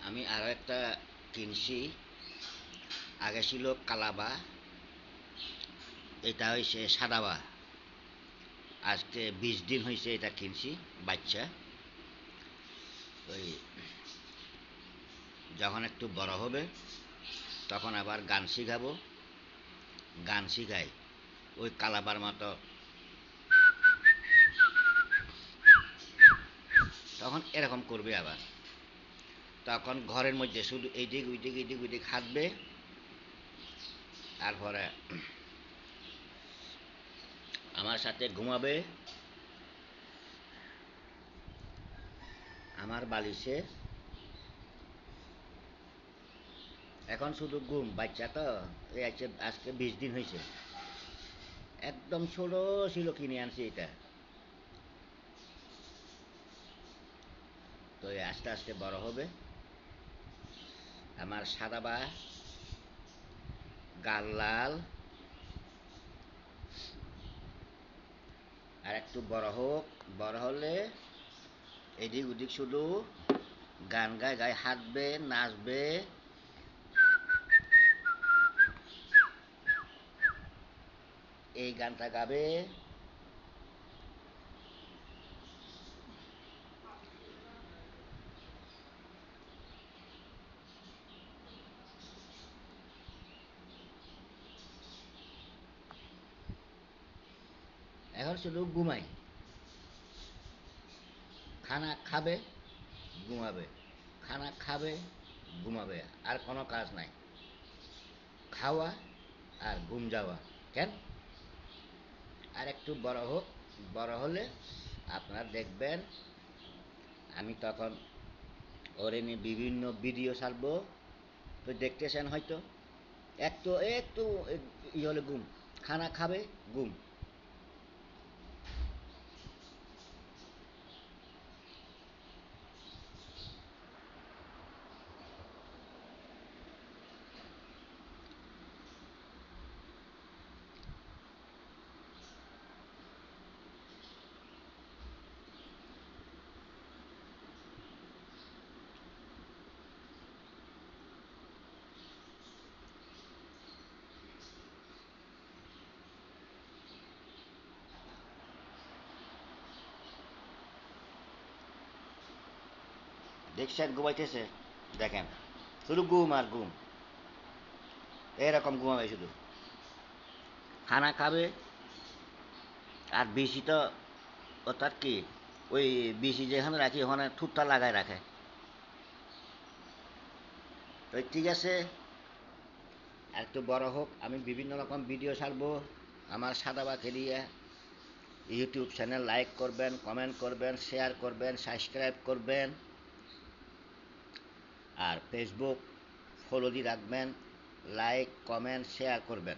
আমি আরও একটা কিনছি। আগে ছিল কালাবা, এটা হয়েছে সাদাবা। আজকে 20 দিন হয়েছে এটা কিনছি বাচ্চা। ওই যখন একটু বড় হবে তখন আবার গান শিখাবো। গান শিখাই ওই কালাবার মতো, তখন এরকম করবে আবার। তখন ঘরের মধ্যে শুধু এইদিক ওইদিক এইদিক ওইদিক হাঁটবে, তারপরে আমার সাথে ঘুমাবে আমার বালিশে। এখন শুধু ঘুম। বাচ্চা তো এই আজকে 20 দিন হয়েছে। একদম ছোট ছিল, কিনে আনছি এটা। তো আস্তে আস্তে বড় হবে। আমার সাদাবা, গাল লাল। আর একটু বড় হোক, বড় হলে এদিক ওদিক শুধু গান গায় গায়ে হাঁটবে, নাচবে। এই গানটা গাবে। এখন শুধু ঘুমাই। খানা খাবে, ঘুমাবে। খানা খাবে, ঘুমাবে। আর কোনো কাজ নাই, খাওয়া আর ঘুম যাওয়া। কেন? আর একটু বড় হোক, বড় হলে আপনারা দেখবেন আমি তখন ওরে নিয়ে বিভিন্ন ভিডিও ছাড়বো। তো দেখতেছেন হয়তো। একটু একটু হলে ঘুম, খানা খাবে, ঘুম। দেখছেন ঘুমাইতেছে? দেখেন, শুধু ঘুম আর ঘুম। এরকম ঘুমাবে শুধু। খানা খাবে। আর বেশি তো অর্থাৎ কি, ওই বেশি যেখানে রাখি ওখানে থুতটা লাগায় রাখে। তো ঠিক আছে, আর একটু বড় হোক, আমি বিভিন্ন রকম ভিডিও ছাড়বো আমার সাদাবাকে দিয়ে। ইউটিউব চ্যানেল লাইক করবেন, কমেন্ট করবেন, শেয়ার করবেন, সাবস্ক্রাইব করবেন। আর ফেসবুক ফলো দিয়ে রাখবেন, লাইক কমেন্ট শেয়ার করবেন।